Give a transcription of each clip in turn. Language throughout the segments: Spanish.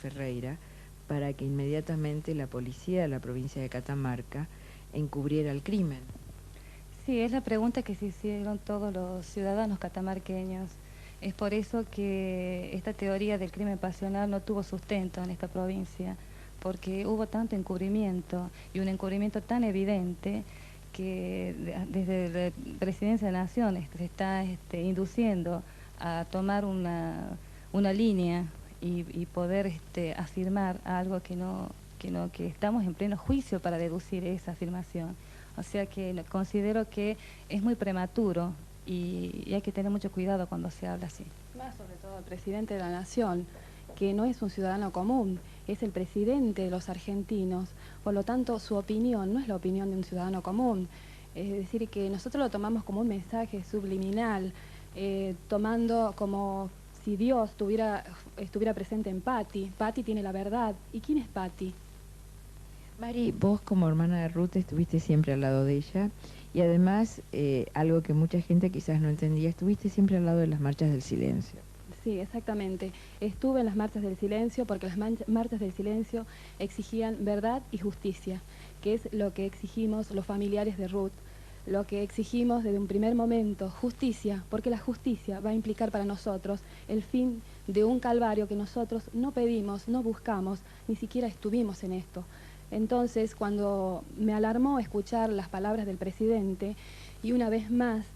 Ferreira para que inmediatamente la policía de la provincia de Catamarca encubriera el crimen. Sí, es la pregunta que se hicieron todos los ciudadanos catamarqueños. Es por eso que esta teoría del crimen pasional no tuvo sustento en esta provincia, porque hubo tanto encubrimiento y un encubrimiento tan evidente que desde la Presidencia de la Nación se está induciendo a tomar una línea y poder afirmar algo que estamos en pleno juicio para deducir esa afirmación. O sea que considero que es muy prematuro y hay que tener mucho cuidado cuando se habla así. Más sobre todo el presidente de la Nación, que no es un ciudadano común, es el presidente de los argentinos. Por lo tanto, su opinión no es la opinión de un ciudadano común. Es decir, que nosotros lo tomamos como un mensaje subliminal, tomando como si Dios estuviera presente en Patti. Patti tiene la verdad. ¿Y quién es Patti? Mari, vos como hermana de Ruth estuviste siempre al lado de ella y además, algo que mucha gente quizás no entendía, estuviste siempre al lado de las marchas del silencio. Sí, exactamente. Estuve en las marchas del silencio porque las marchas del silencio exigían verdad y justicia, que es lo que exigimos los familiares de Ruth, lo que exigimos desde un primer momento, justicia, porque la justicia va a implicar para nosotros el fin de un calvario que nosotros no pedimos, no buscamos, ni siquiera estuvimos en esto. Entonces, cuando me alarmó escuchar las palabras del presidente, y una vez más,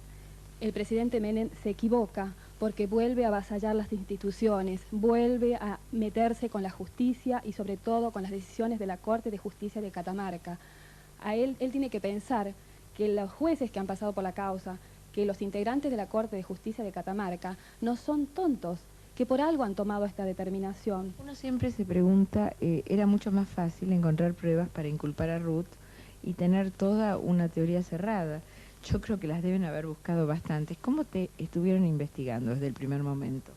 el presidente Menem se equivoca porque vuelve a avasallar las instituciones, vuelve a meterse con la justicia y sobre todo con las decisiones de la Corte de Justicia de Catamarca. Él tiene que pensar que los jueces que han pasado por la causa, que los integrantes de la Corte de Justicia de Catamarca no son tontos, que por algo han tomado esta determinación. Uno siempre se pregunta, era mucho más fácil encontrar pruebas para inculpar a Ruth y tener toda una teoría cerrada. Yo creo que las deben haber buscado bastantes. ¿Cómo te estuvieron investigando desde el primer momento?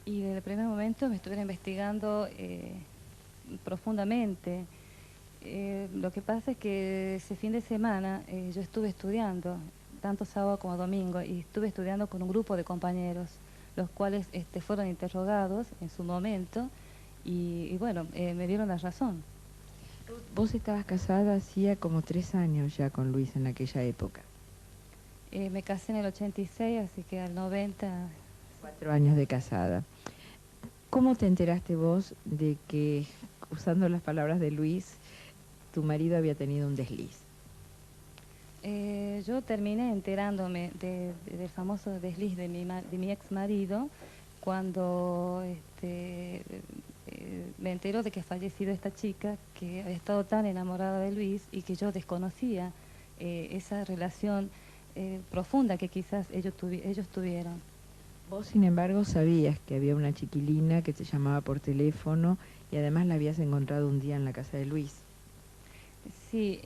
Y desde el primer momento me estuvieron investigando profundamente. Lo que pasa es que ese fin de semana yo estuve estudiando, tanto sábado como domingo, y estuve estudiando con un grupo de compañeros, los cuales fueron interrogados en su momento y bueno, me dieron la razón. Vos estabas casada hacía como 3 años ya con Luis en aquella época. Me casé en el 86, así que al 90... 4 años de casada. ¿Cómo te enteraste vos de que, usando las palabras de Luis, tu marido había tenido un desliz? Yo terminé enterándome del famoso desliz de mi ex marido cuando me enteró de que ha fallecido esta chica que había estado tan enamorada de Luis y que yo desconocía esa relación profunda que quizás ellos tuvieron. Vos, sin embargo, sabías que había una chiquilina que te llamaba por teléfono y además la habías encontrado un día en la casa de Luis. Sí,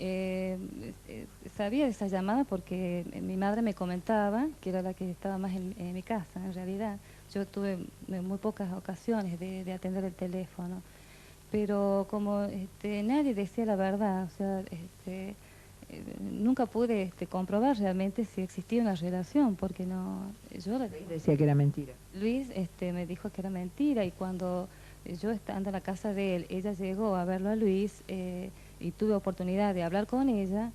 sabía de esa llamada porque mi madre me comentaba que era la que estaba más en mi casa, en realidad. Yo tuve muy pocas ocasiones de atender el teléfono, pero como nadie decía la verdad, o sea, nunca pude comprobar realmente si existía una relación, porque no... Luis decía que era mentira. Luis me dijo que era mentira y cuando yo estando en la casa de él, ella llegó a verlo a Luis y tuve oportunidad de hablar con ella.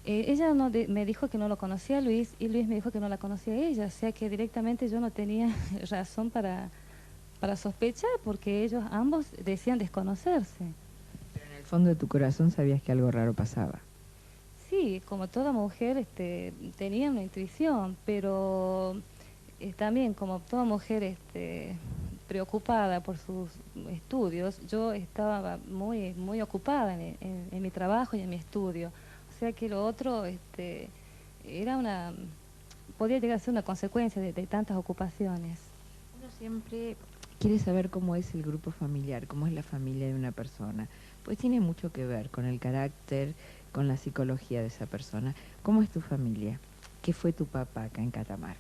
Ella me dijo que no lo conocía a Luis y Luis me dijo que no la conocía a ella, o sea que directamente yo no tenía razón para sospechar porque ellos ambos decían desconocerse. Pero en el fondo de tu corazón sabías que algo raro pasaba. Sí, como toda mujer tenía una intuición, pero también como toda mujer preocupada por sus estudios, yo estaba muy ocupada en mi trabajo y en mi estudio. O sea que lo otro podía llegar a ser una consecuencia de tantas ocupaciones. Uno siempre quiere saber cómo es el grupo familiar, cómo es la familia de una persona. Pues tiene mucho que ver con el carácter, con la psicología de esa persona. ¿Cómo es tu familia? ¿Qué fue tu papá acá en Catamarca?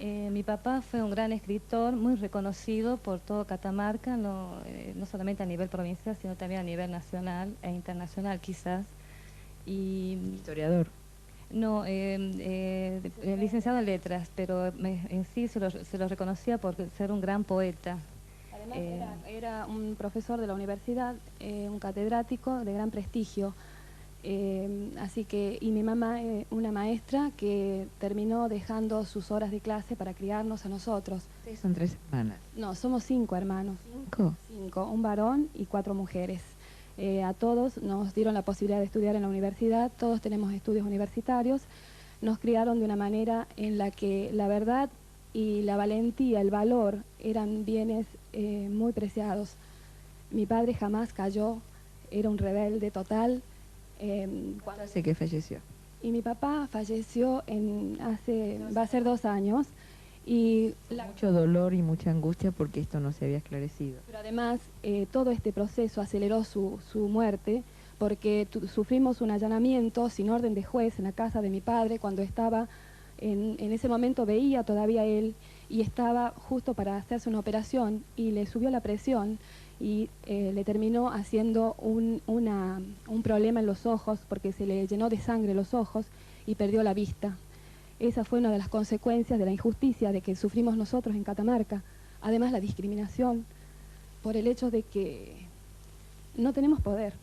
Mi papá fue un gran escritor, muy reconocido por todo Catamarca, no solamente a nivel provincial, sino también a nivel nacional e internacional quizás. Historiador. No, licenciado en letras, pero en sí se lo reconocía por ser un gran poeta. Además era un profesor de la universidad, un catedrático de gran prestigio. Así que, y mi mamá, una maestra que terminó dejando sus horas de clase para criarnos a nosotros. Ustedes son 3 hermanas. No, somos 5 hermanos. 5. 5, un varón y 4 mujeres. A todos nos dieron la posibilidad de estudiar en la universidad, todos tenemos estudios universitarios. Nos criaron de una manera en la que la verdad y la valentía, el valor, eran bienes muy preciados. Mi padre jamás cayó, era un rebelde total. ¿Cuándo hace que falleció? Y mi papá falleció va a ser 2 años. Y mucho dolor y mucha angustia porque esto no se había esclarecido. Pero además, todo este proceso aceleró su muerte porque sufrimos un allanamiento sin orden de juez en la casa de mi padre cuando estaba, en ese momento veía todavía él y estaba justo para hacerse una operación y le subió la presión y le terminó haciendo un problema en los ojos porque se le llenó de sangre los ojos y perdió la vista. Esa fue una de las consecuencias de la injusticia de que sufrimos nosotros en Catamarca. Además, la discriminación por el hecho de que no tenemos poder.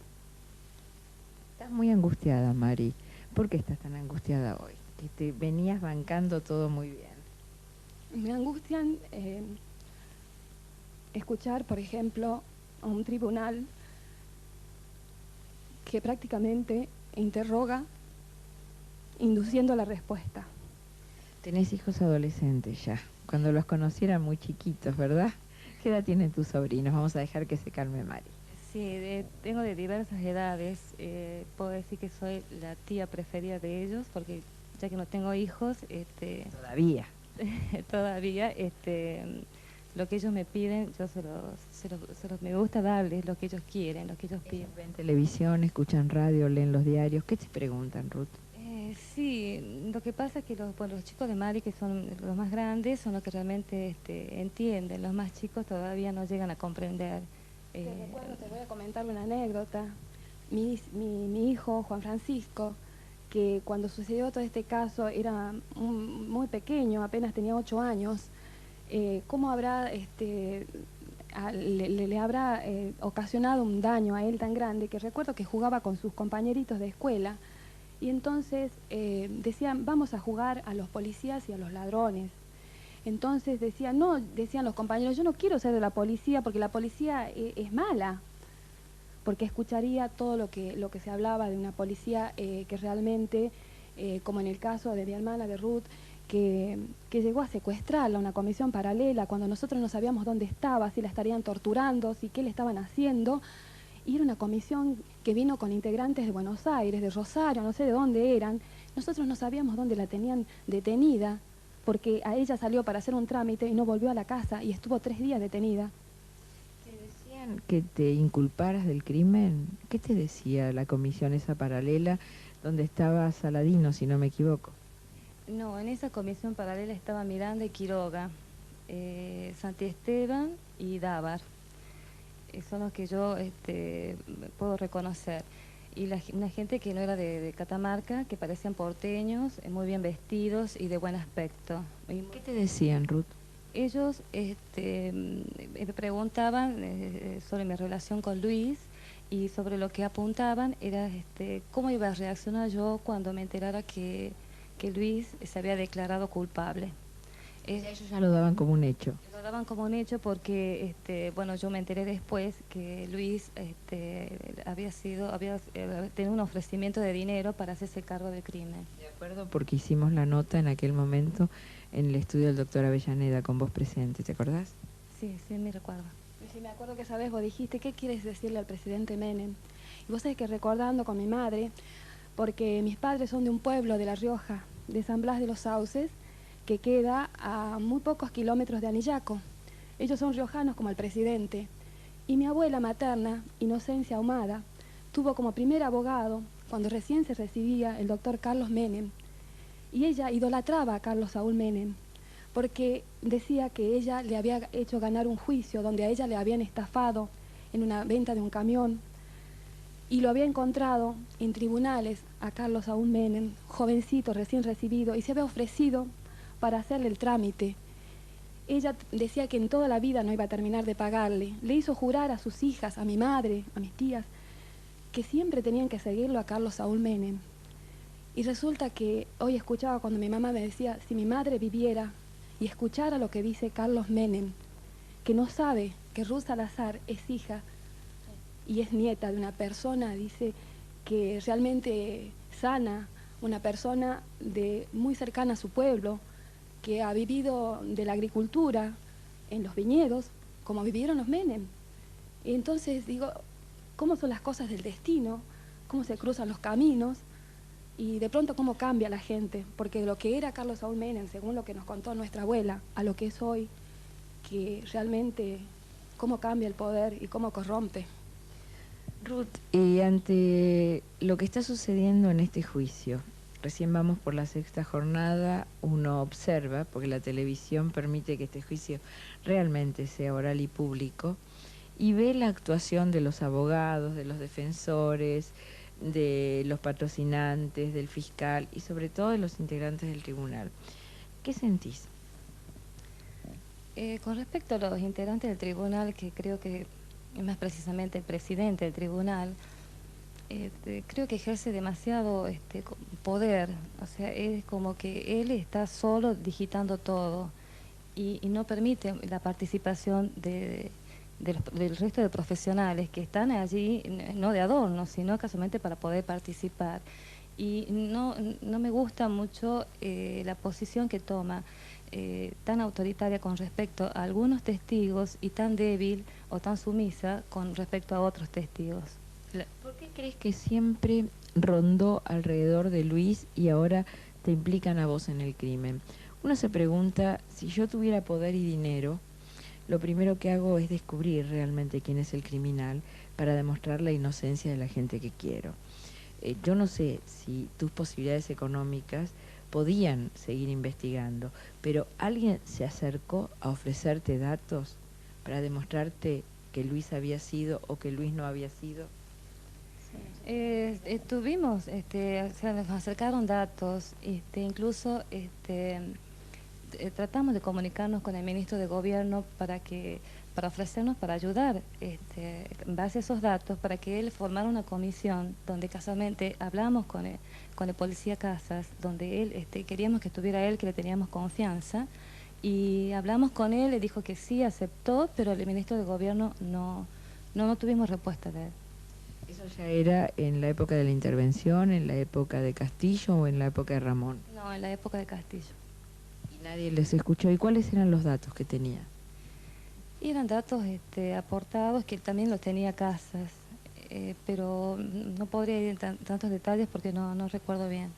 Estás muy angustiada, Mari. ¿Por qué estás tan angustiada hoy? Que te venías bancando todo muy bien. Me angustian escuchar, por ejemplo, a un tribunal que prácticamente interroga induciendo la respuesta. Tenés hijos adolescentes ya. Cuando los conocieran muy chiquitos, ¿verdad? ¿Qué edad tienen tus sobrinos? Vamos a dejar que se calme Mari. Sí, tengo de diversas edades. Puedo decir que soy la tía preferida de ellos, porque ya que no tengo hijos, todavía. todavía, lo que ellos me piden, yo me gusta darles lo que ellos quieren, lo que ellos piden. ¿Ven televisión, escuchan radio, leen los diarios? ¿Qué te preguntan, Ruth? Sí, lo que pasa es que los chicos de Mari, que son los más grandes, son los que realmente entienden. Los más chicos todavía no llegan a comprender. Te voy a comentar una anécdota. Mi hijo, Juan Francisco, que cuando sucedió todo este caso era muy pequeño, apenas tenía 8 años, ¿cómo habrá, le habrá ocasionado un daño a él tan grande que recuerdo que jugaba con sus compañeritos de escuela y entonces decían, vamos a jugar a los policías y a los ladrones. Entonces decían los compañeros, yo no quiero ser de la policía porque la policía es mala, porque escucharía todo lo que se hablaba de una policía que realmente, como en el caso de mi hermana, de Ruth, que llegó a secuestrarla, una comisión paralela, cuando nosotros no sabíamos dónde estaba, si la estarían torturando, si qué le estaban haciendo. Y era una comisión que vino con integrantes de Buenos Aires, de Rosario, no sé de dónde eran. Nosotros no sabíamos dónde la tenían detenida, porque a ella salió para hacer un trámite y no volvió a la casa y estuvo 3 días detenida. ¿Te decían que te inculparas del crimen? ¿Qué te decía la comisión esa paralela donde estaba Saladino, si no me equivoco? No, en esa comisión paralela estaba Miranda y Quiroga, Santi Esteban y Dávar. Son los que yo puedo reconocer. Y una gente que no era de Catamarca, que parecían porteños, muy bien vestidos y de buen aspecto. ¿Qué te decían, Ruth? Ellos me preguntaban sobre mi relación con Luis y sobre lo que apuntaban era cómo iba a reaccionar yo cuando me enterara que Luis se había declarado culpable. Ellos ya lo daban como un hecho. Lo daban como un hecho porque, yo me enteré después que Luis había tenido un ofrecimiento de dinero para hacerse cargo del crimen. De acuerdo, porque hicimos la nota en aquel momento en el estudio del doctor Avellaneda con vos presente, ¿te acordás? Sí, me recuerdo. Sí, me acuerdo que esa vez vos dijiste, ¿qué quieres decirle al presidente Menem? Y vos sabés que recordando con mi madre, porque mis padres son de un pueblo de La Rioja, de San Blas de los Sauces, que queda a muy pocos kilómetros de Anillaco. Ellos son riojanos como el presidente. Y mi abuela materna, Inocencia Ahumada, tuvo como primer abogado, cuando recién se recibía, el doctor Carlos Menem. Y ella idolatraba a Carlos Saúl Menem, porque decía que ella le había hecho ganar un juicio donde a ella le habían estafado en una venta de un camión. Y lo había encontrado en tribunales a Carlos Saúl Menem, jovencito, recién recibido, y se había ofrecido para hacerle el trámite. ella decía que en toda la vida no iba a terminar de pagarle. Le hizo jurar a sus hijas, a mi madre, a mis tías, que siempre tenían que seguirlo a Carlos Saúl Menem. Y resulta que hoy escuchaba cuando mi mamá me decía, si mi madre viviera y escuchara lo que dice Carlos Menem, que no sabe que Ruth Salazar es hija y es nieta de una persona, dice, que realmente sana, una persona muy cercana a su pueblo, que ha vivido de la agricultura en los viñedos, como vivieron los Menem. Y entonces digo, ¿cómo son las cosas del destino? ¿Cómo se cruzan los caminos? Y de pronto cómo cambia la gente, porque lo que era Carlos Saúl Menem, según lo que nos contó nuestra abuela, a lo que es hoy, que realmente cómo cambia el poder y cómo corrompe. Ruth, ante lo que está sucediendo en este juicio, recién vamos por la 6ª jornada, uno observa, porque la televisión permite que este juicio realmente sea oral y público, y ve la actuación de los abogados, de los defensores, de los patrocinantes, del fiscal y sobre todo de los integrantes del tribunal. ¿Qué sentís? Con respecto a los integrantes del tribunal, que creo que más precisamente el presidente del tribunal, creo que ejerce demasiado poder, o sea, es como que él está solo digitando todo y no permite la participación del resto de profesionales que están allí, no de adorno, sino casualmente para poder participar. Y no me gusta mucho la posición que toma, tan autoritaria con respecto a algunos testigos y tan débil o tan sumisa con respecto a otros testigos. ¿Por qué crees que siempre rondó alrededor de Luis y ahora te implican a vos en el crimen? Uno se pregunta, si yo tuviera poder y dinero, lo primero que hago es descubrir realmente quién es el criminal para demostrar la inocencia de la gente que quiero. Yo no sé si tus posibilidades económicas podían seguir investigando, pero ¿alguien se acercó a ofrecerte datos para demostrarte que Luis había sido o que Luis no había sido? Tuvimos, nos acercaron datos, incluso tratamos de comunicarnos con el ministro de Gobierno para ofrecernos, para ayudar en base a esos datos, para que él formara una comisión donde casualmente hablamos con el policía Casas, donde él queríamos que estuviera él, que le teníamos confianza, y hablamos con él, le dijo que sí, aceptó, pero el ministro de Gobierno no tuvimos respuesta de él. ¿Eso ya era en la época de la intervención, en la época de Castillo o en la época de Ramón? No, en la época de Castillo. ¿Y nadie les escuchó? ¿Y cuáles eran los datos que tenía? Y eran datos aportados que también los tenía Casas, pero no podría ir en tantos detalles porque no recuerdo bien.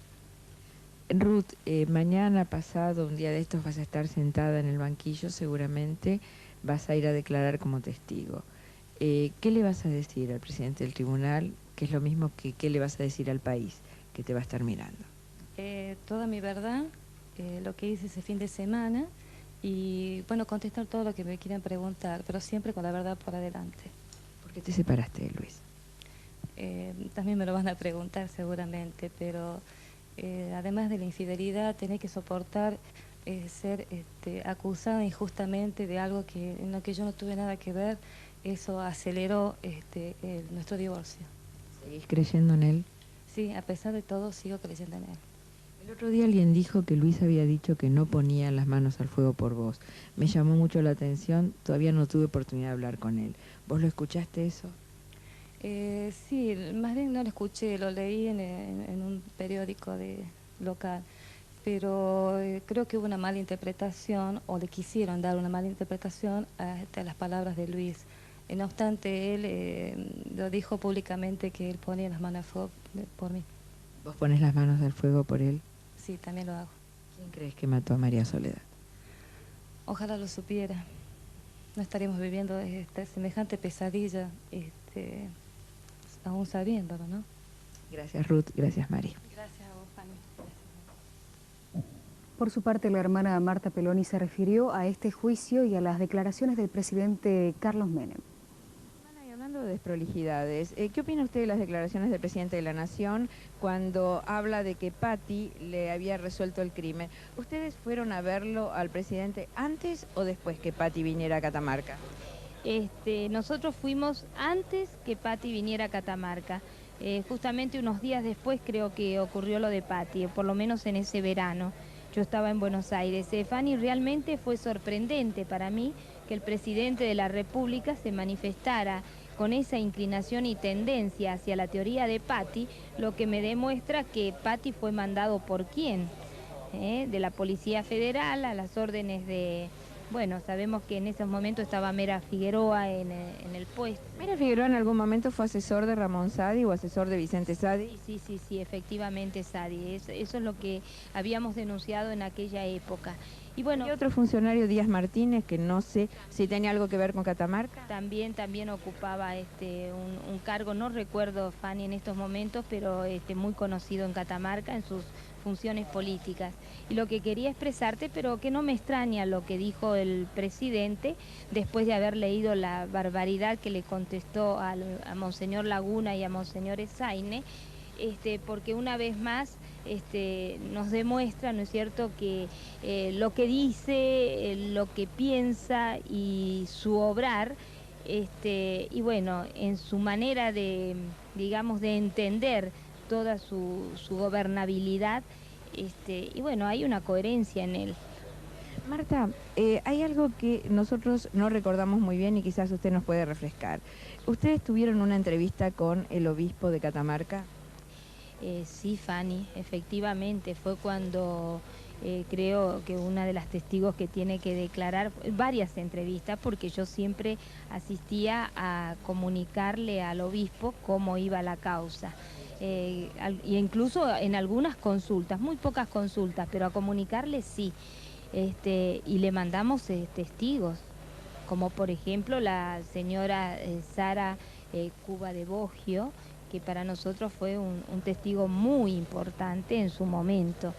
Ruth, mañana pasado, un día de estos, vas a estar sentada en el banquillo, seguramente vas a ir a declarar como testigo. ¿Qué le vas a decir al presidente del tribunal? Que es lo mismo que qué le vas a decir al país, que te va a estar mirando. Toda mi verdad, lo que hice ese fin de semana y, bueno, contestar todo lo que me quieran preguntar, pero siempre con la verdad por adelante. ¿Por qué te separaste de Luis? También me lo van a preguntar seguramente, pero además de la infidelidad, tenés que soportar ser acusada injustamente de algo en lo que yo no tuve nada que ver. Eso aceleró nuestro divorcio. ¿Seguís creyendo en él? Sí, a pesar de todo sigo creyendo en él. El otro día alguien dijo que Luis había dicho que no ponía las manos al fuego por vos. Me llamó mucho la atención, todavía no tuve oportunidad de hablar con él. ¿Vos lo escuchaste eso? Sí, más bien no lo escuché, lo leí en un periódico local, pero creo que hubo una mala interpretación, o le quisieron dar una mala interpretación a las palabras de Luis. No obstante, él lo dijo públicamente que él ponía las manos al fuego por mí. ¿Vos pones las manos al fuego por él? Sí, también lo hago. ¿Quién crees que mató a María Soledad? Ojalá lo supiera. No estaríamos viviendo semejante pesadilla, aún sabiéndolo, ¿no? Gracias, Ruth. Gracias, Mari. Gracias a vos, Fanny. Por su parte, la hermana Marta Peloni se refirió a este juicio y a las declaraciones del presidente Carlos Menem. Y hablando Hablando de desprolijidades, ¿qué opina usted de las declaraciones del presidente de la Nación cuando habla de que Patti le había resuelto el crimen? ¿Ustedes fueron a verlo al presidente antes o después que Patti viniera a Catamarca? Nosotros fuimos antes que Patti viniera a Catamarca. Justamente unos días después creo que ocurrió lo de Patti, por lo menos en ese verano. Yo estaba en Buenos Aires. Fanny, realmente fue sorprendente para mí que el presidente de la República se manifestara con esa inclinación y tendencia hacia la teoría de Patti, lo que me demuestra que Patti fue mandado por quién, de la Policía Federal a las órdenes de... Bueno, sabemos que en esos momentos estaba Mera Figueroa en el puesto. ¿Mera Figueroa en algún momento fue asesor de Ramón Saadi o asesor de Vicente Saadi? Sí, efectivamente, Saadi. Eso es lo que habíamos denunciado en aquella época. Y bueno, ¿y otro funcionario, Díaz Martínez, que no sé si tenía algo que ver con Catamarca? También ocupaba un cargo, no recuerdo, Fanny, en estos momentos, pero muy conocido en Catamarca en sus funciones políticas. Y lo que quería expresarte, pero que no me extraña lo que dijo el presidente después de haber leído la barbaridad que le contestó a Monseñor Laguna y a Monseñor Esaine, porque una vez más nos demuestra, ¿no es cierto?, que lo que dice, lo que piensa y su obrar, y bueno, en su manera de, digamos, de entender toda su gobernabilidad, y bueno, hay una coherencia en él. Marta, hay algo que nosotros no recordamos muy bien y quizás usted nos puede refrescar. ¿Ustedes tuvieron una entrevista con el obispo de Catamarca? Sí, Fanny, efectivamente, fue cuando creo que una de las testigos que tiene que declarar, varias entrevistas, porque yo siempre asistía a comunicarle al obispo cómo iba la causa. E incluso en algunas consultas, muy pocas consultas, pero a comunicarle sí. Y le mandamos testigos, como por ejemplo la señora Sara Cuba de Boggio, que para nosotros fue un testigo muy importante en su momento.